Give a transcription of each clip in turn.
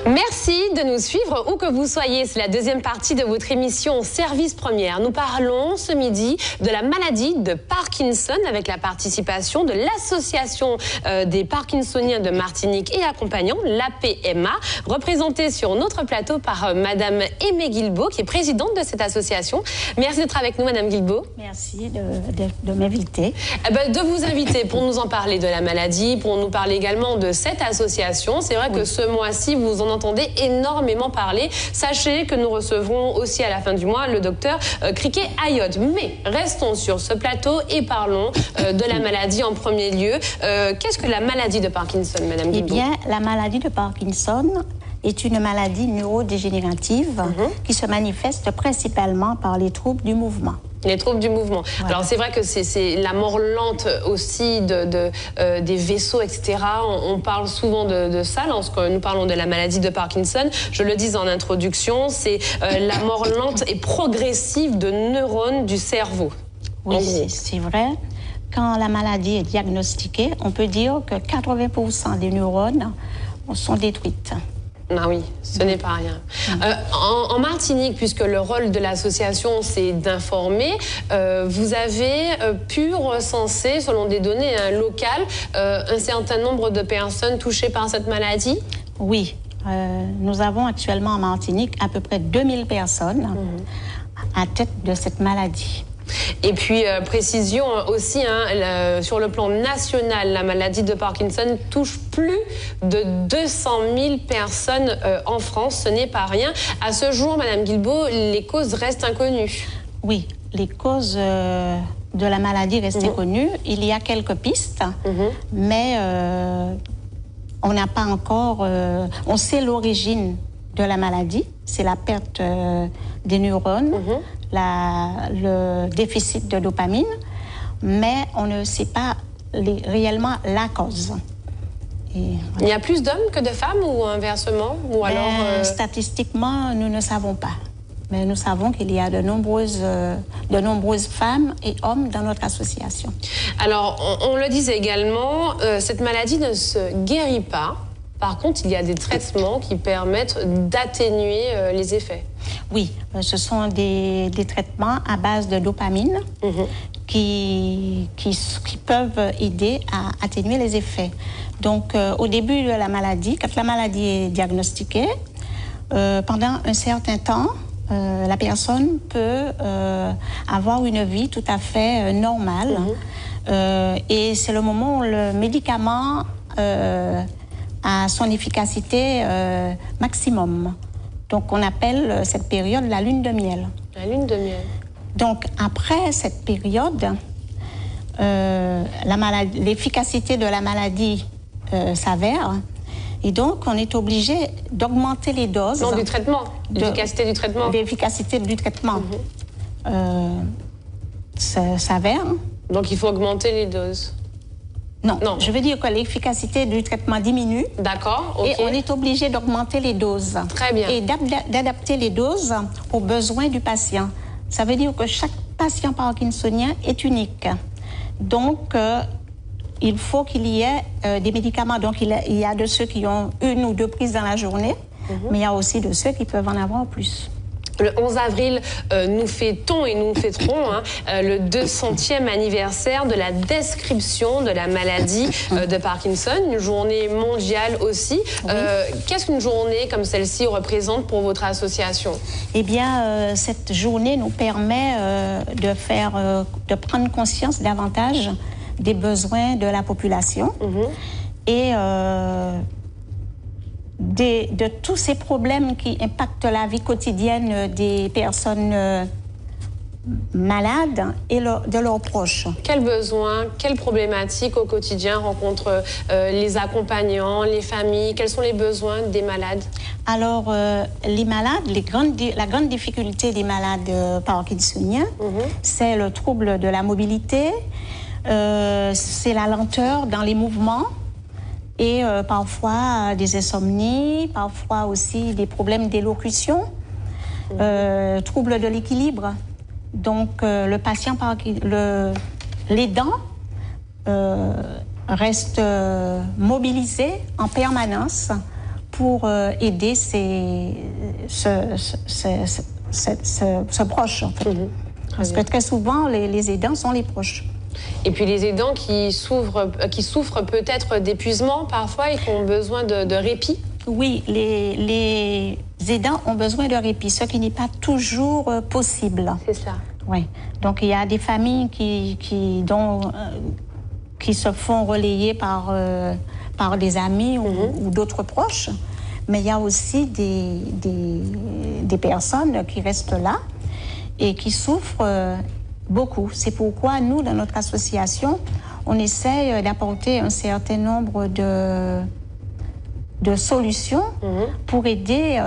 Merci de nous suivre où que vous soyez. C'est la deuxième partie de votre émission Service Première. Nous parlons ce midi de la maladie de Parkinson avec la participation de l'association des Parkinsoniens de Martinique et accompagnants, l'APMA, représentée sur notre plateau par Madame Aimée Guilbeault, qui est présidente de cette association. Merci d'être avec nous, Madame Guilbeault. Merci de m'inviter. De vous inviter pour nous en parler de la maladie, pour nous parler également de cette association. C'est vrai que ce mois-ci, vous en entendez énormément parler. Sachez que nous recevrons aussi à la fin du mois le docteur Criquet Ayotte. Mais restons sur ce plateau et parlons de la maladie en premier lieu. Qu'est-ce que la maladie de Parkinson, Madame Guilbeault? Eh bien, la maladie de Parkinson est une maladie neurodégénérative qui se manifeste principalement par les troubles du mouvement. Les troubles du mouvement. Voilà. Alors c'est vrai que c'est la mort lente aussi des vaisseaux, etc. On parle souvent de ça lorsque nous parlons de la maladie de Parkinson. Je le dis en introduction, c'est la mort lente et progressive de neurones du cerveau. Oui, c'est vrai. Quand la maladie est diagnostiquée, on peut dire que 80% des neurones sont détruites. Ah oui, ce n'est pas rien. En Martinique, puisque le rôle de l'association, c'est d'informer, vous avez pu recenser, selon des données locales, un certain nombre de personnes touchées par cette maladie? Oui, nous avons actuellement en Martinique à peu près 2000 personnes à tête de cette maladie. Et puis, précision aussi, sur le plan national, la maladie de Parkinson touche plus de 200 000 personnes en France. Ce n'est pas rien. À ce jour, Madame Guilbeault, les causes restent inconnues. Oui, les causes de la maladie restent inconnues. Il y a quelques pistes, mais on n'a pas encore... on sait l'origine de la maladie, c'est la perte des neurones, le déficit de dopamine, mais on ne sait pas réellement la cause. Et, voilà. Il y a plus d'hommes que de femmes ou inversement ou alors, statistiquement, nous ne savons pas. Mais nous savons qu'il y a de nombreuses femmes et hommes dans notre association. Alors, on le disait également, cette maladie ne se guérit pas. Par contre, il y a des traitements qui permettent d'atténuer les effets. Oui, ce sont des traitements à base de dopamine qui peuvent aider à atténuer les effets. Donc, au début de la maladie, quand la maladie est diagnostiquée, pendant un certain temps, la personne peut avoir une vie tout à fait normale. Et c'est le moment où le médicament a son efficacité maximum. Donc, on appelle cette période la lune de miel. La lune de miel. Donc, après cette période, l'efficacité de la maladie s'avère. Et donc, on est obligé d'augmenter les doses. Non, du traitement. L'efficacité du traitement. L'efficacité du traitement s'avère. Donc, il faut augmenter les doses. Non, je veux dire que l'efficacité du traitement diminue. D'accord, ok. Et on est obligé d'augmenter les doses. Très bien. Et d'adapter les doses aux besoins du patient. Ça veut dire que chaque patient parkinsonien est unique. Donc, il faut qu'il y ait des médicaments. Donc, il y a de ceux qui ont 1 ou 2 prises dans la journée, mais il y a aussi de ceux qui peuvent en avoir plus. Le 11 avril, nous fêtons et nous fêterons le 200e anniversaire de la description de la maladie de Parkinson, une journée mondiale aussi. Qu'est-ce qu'une journée comme celle-ci représente pour votre association? Eh bien, cette journée nous permet de prendre conscience davantage des besoins de la population et de tous ces problèmes qui impactent la vie quotidienne des personnes malades et de leurs proches. Quels besoins, quelles problématiques au quotidien rencontrent les accompagnants, les familles? Quels sont les besoins des malades? Alors, les malades, la grande difficulté des malades parkinsoniens, c'est le trouble de la mobilité, c'est la lenteur dans les mouvements, et parfois des insomnies, parfois aussi des problèmes d'élocution, troubles de l'équilibre. Donc le patient, l'aidant reste mobilisé en permanence pour aider ce proche, en fait. Parce que très souvent, les aidants sont les proches. Et puis les aidants qui souffrent peut-être d'épuisement parfois et qui ont besoin de répit. Oui, les aidants ont besoin de répit, ce qui n'est pas toujours possible. C'est ça. Oui. Donc il y a des familles qui se font relayer par des amis ou d'autres proches, mais il y a aussi des personnes qui restent là et qui souffrent beaucoup. C'est pourquoi nous, dans notre association, on essaie d'apporter un certain nombre de solutions pour aider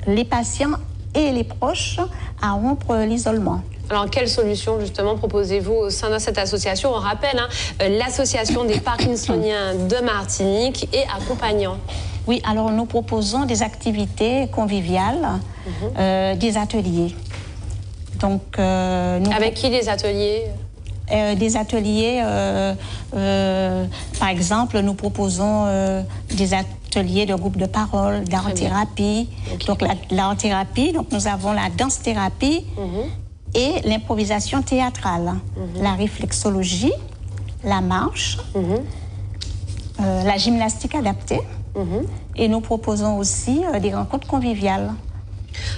les patients et les proches à rompre l'isolement. Alors, quelles solutions, justement, proposez-vous au sein de cette association? On rappelle, l'association des Parkinsoniens de Martinique et accompagnants. Oui, alors nous proposons des activités conviviales, des ateliers. Donc, avec qui les ateliers? Des ateliers, par exemple, nous proposons des ateliers de groupe de parole, d'art-thérapie. Okay. Donc, l'art-thérapie, donc nous avons la danse-thérapie et l'improvisation théâtrale, la réflexologie, la marche, la gymnastique adaptée. Et nous proposons aussi des rencontres conviviales.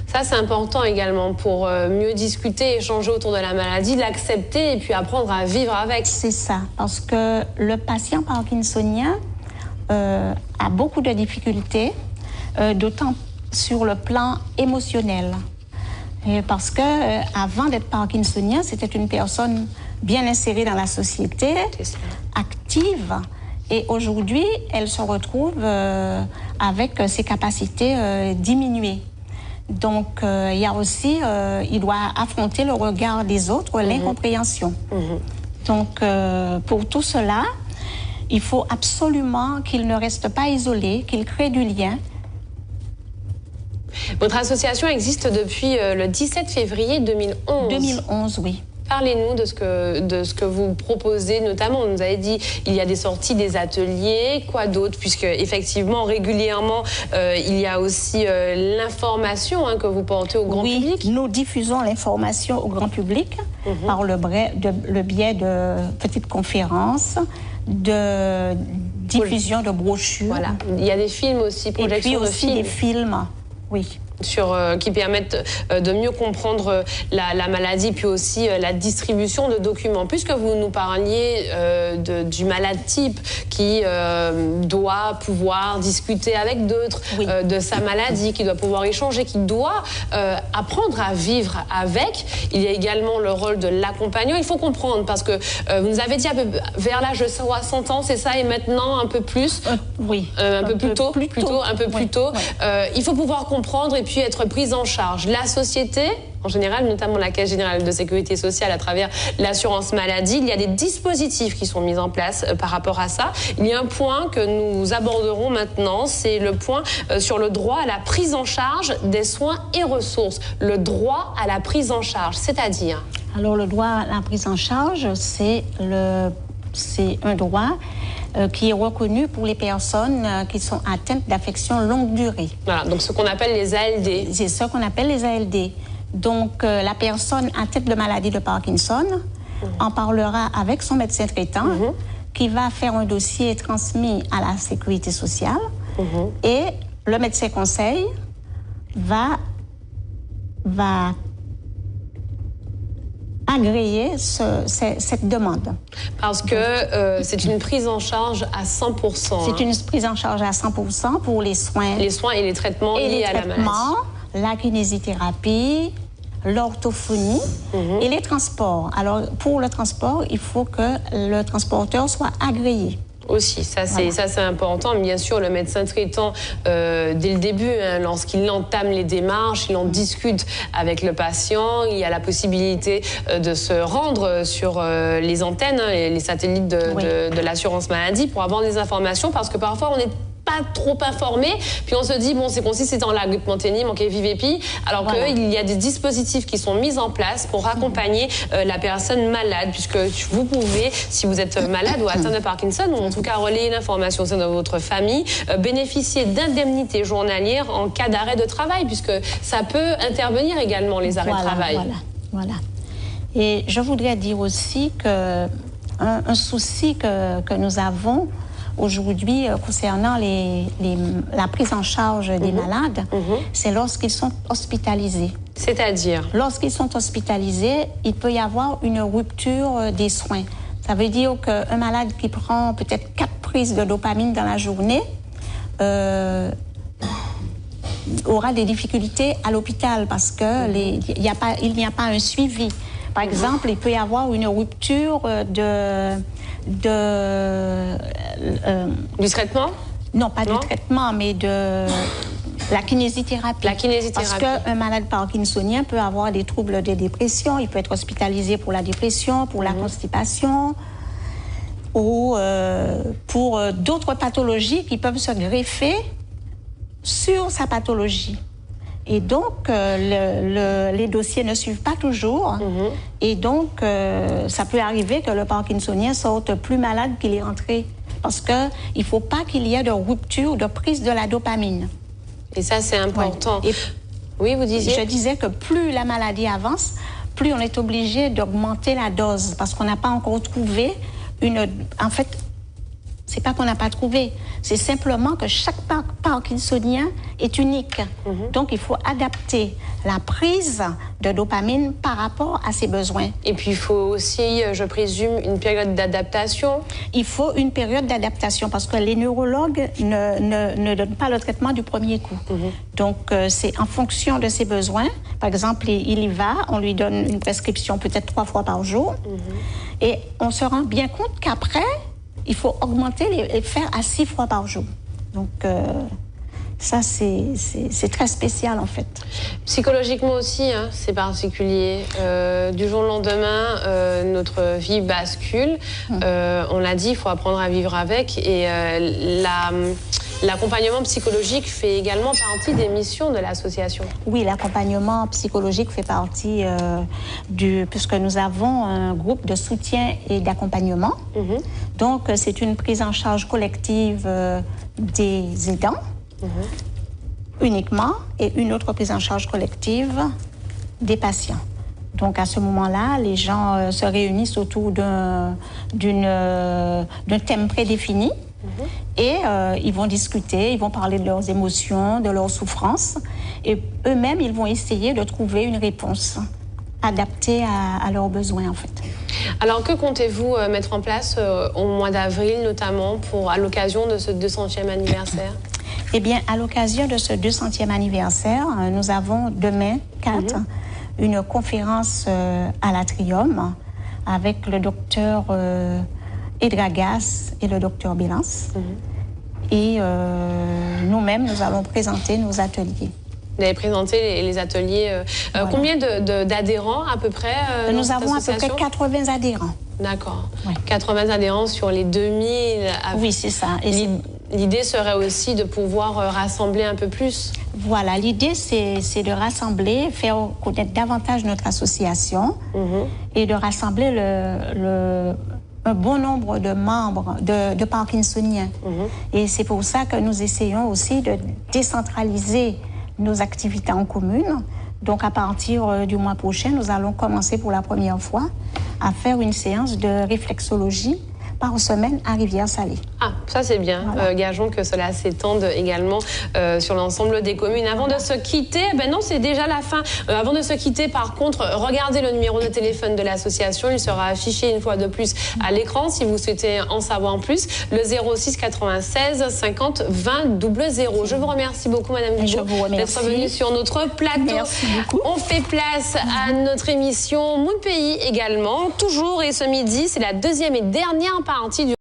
Ça, c'est important également pour mieux discuter, échanger autour de la maladie, l'accepter et puis apprendre à vivre avec. C'est ça, parce que le patient parkinsonien a beaucoup de difficultés, d'autant sur le plan émotionnel. Parce que avant d'être parkinsonien, c'était une personne bien insérée dans la société, active. Et aujourd'hui, elle se retrouve avec ses capacités diminuées. Donc, il y a aussi, il doit affronter le regard des autres, l'incompréhension. Donc, pour tout cela, il faut absolument qu'il ne reste pas isolé, qu'il crée du lien. Votre association existe depuis le 17 février 2011. 2011, oui. Parlez-nous de ce que vous proposez, notamment, on nous avait dit, il y a des sorties, des ateliers, quoi d'autre, puisque effectivement, régulièrement, il y a aussi l'information que vous portez au grand public. Oui, nous diffusons l'information au grand public par le biais de petites conférences, de diffusion de brochures. Voilà, il y a des films aussi, projection de films. Et puis aussi des films, oui. Qui permettent de mieux comprendre la maladie, puis aussi la distribution de documents. Puisque vous nous parliez du malade type qui doit pouvoir discuter avec d'autres de sa maladie, qui doit pouvoir échanger, qui doit apprendre à vivre avec, il y a également le rôle de l'accompagnant. Il faut comprendre, parce que vous nous avez dit vers l'âge de 60 ans, c'est ça, et maintenant un peu plus oui. Un peu plus tôt. Il faut pouvoir comprendre et puis être prise en charge. La société, en général, notamment la Caisse générale de sécurité sociale à travers l'assurance maladie, il y a des dispositifs qui sont mis en place par rapport à ça. Il y a un point que nous aborderons maintenant, c'est le point sur le droit à la prise en charge des soins et ressources. Le droit à la prise en charge, c'est-à-dire? Alors, le droit à la prise en charge, c'est un droit qui est reconnu pour les personnes qui sont atteintes d'affections longue durée. Voilà, donc ce qu'on appelle les ALD. C'est ce qu'on appelle les ALD. Donc, la personne atteinte de maladie de Parkinson en parlera avec son médecin traitant qui va faire un dossier transmis à la sécurité sociale et le médecin conseil va agréer cette demande. Parce que c'est une prise en charge à 100%. C'est une prise en charge à 100% pour les soins. Les soins et les traitements liés à la maladie. La kinésithérapie, l'orthophonie et les transports. Alors, pour le transport, il faut que le transporteur soit agréé. Aussi, ça c'est important. Bien sûr, le médecin traitant, dès le début, lorsqu'il entame les démarches, il en discute avec le patient. Il y a la possibilité de se rendre sur les antennes, les satellites de l'assurance maladie pour avoir des informations, parce que parfois on est pas trop informés. Puis on se dit, bon, c'est consiste c'est dans la grippe montée, manquer vivépi, alors qu'il y a des dispositifs qui sont mis en place pour accompagner la personne malade, puisque vous pouvez, si vous êtes malade ou atteint de Parkinson, ou en tout cas relayer l'information dans votre famille, bénéficier d'indemnités journalières en cas d'arrêt de travail, puisque ça peut intervenir également, les arrêts de travail. Voilà. Et je voudrais dire aussi que un souci que nous avons aujourd'hui concernant la prise en charge des malades, c'est lorsqu'ils sont hospitalisés. C'est-à-dire? Lorsqu'ils sont hospitalisés, il peut y avoir une rupture des soins. Ça veut dire qu'un malade qui prend peut-être 4 prises de dopamine dans la journée aura des difficultés à l'hôpital parce qu'il n'y a pas un suivi. Par exemple, il peut y avoir une rupture du traitement? Non, pas du traitement, mais de la kinésithérapie. La kinésithérapie. Parce qu'un malade parkinsonien peut avoir des troubles de dépression, il peut être hospitalisé pour la dépression, pour la constipation, ou pour d'autres pathologies qui peuvent se greffer sur sa pathologie. Et donc, les dossiers ne suivent pas toujours. Et donc, ça peut arriver que le parkinsonien sorte plus malade qu'il est entré. Parce qu'il ne faut pas qu'il y ait de rupture, de prise de la dopamine. Et ça, c'est important. Ouais. Oui, vous disiez? Je disais que plus la maladie avance, plus on est obligé d'augmenter la dose. Parce qu'on n'a pas encore trouvé En fait, c'est pas qu'on n'a pas trouvé, c'est simplement que chaque parkinsonien est unique. Donc, il faut adapter la prise de dopamine par rapport à ses besoins. Et puis, il faut aussi, je présume, une période d'adaptation. Il faut une période d'adaptation parce que les neurologues ne donnent pas le traitement du premier coup. Donc, c'est en fonction de ses besoins. Par exemple, il y va, on lui donne une prescription peut-être 3 fois par jour. Et on se rend bien compte qu'après, il faut augmenter et faire à 6 fois par jour. Donc, ça, c'est très spécial, en fait. Psychologiquement aussi, hein, c'est particulier. Du jour au lendemain, notre vie bascule. On l'a dit, il faut apprendre à vivre avec. Et l'accompagnement psychologique fait également partie des missions de l'association. Oui, l'accompagnement psychologique fait partie puisque nous avons un groupe de soutien et d'accompagnement. Donc, c'est une prise en charge collective des aidants uniquement et une autre prise en charge collective des patients. Donc, à ce moment-là, les gens se réunissent autour d'un thème prédéfini. Et ils vont discuter, ils vont parler de leurs émotions, de leurs souffrances. Et eux-mêmes, ils vont essayer de trouver une réponse adaptée à leurs besoins, en fait. Alors, que comptez-vous mettre en place au mois d'avril, notamment, à l'occasion de ce 200e anniversaire? Eh bien, à l'occasion de ce 200e anniversaire, nous avons demain, 4, une conférence à l'Atrium avec le docteur Edragas et le docteur Bilance. Et nous-mêmes, nous allons présenter nos ateliers. Vous avez présenté les ateliers. Voilà. Combien d'adhérents à peu près Nous avons à peu près 80 adhérents. D'accord. Ouais. 80 adhérents sur les 2000. Oui, c'est ça. L'idée serait aussi de pouvoir rassembler un peu plus. Voilà, l'idée c'est de rassembler, faire connaître davantage notre association et de rassembler un bon nombre de membres de Parkinsoniens. Et c'est pour ça que nous essayons aussi de décentraliser nos activités en commune. Donc, à partir du mois prochain, nous allons commencer pour la première fois à faire une séance de réflexologie par semaine à Rivière-Salée. Ah, ça c'est bien. Voilà. Gageons que cela s'étende également sur l'ensemble des communes. Avant de se quitter, ben non, c'est déjà la fin. Avant de se quitter, par contre, regardez le numéro de téléphone de l'association. Il sera affiché une fois de plus à l'écran si vous souhaitez en savoir plus. Le 06 96 50 20 00. Je vous remercie beaucoup, Madame Dubourg, d'être venue sur notre plateau. Merci beaucoup. On fait place à notre émission Mon Pays également. Toujours et ce midi, c'est la deuxième et dernière partie du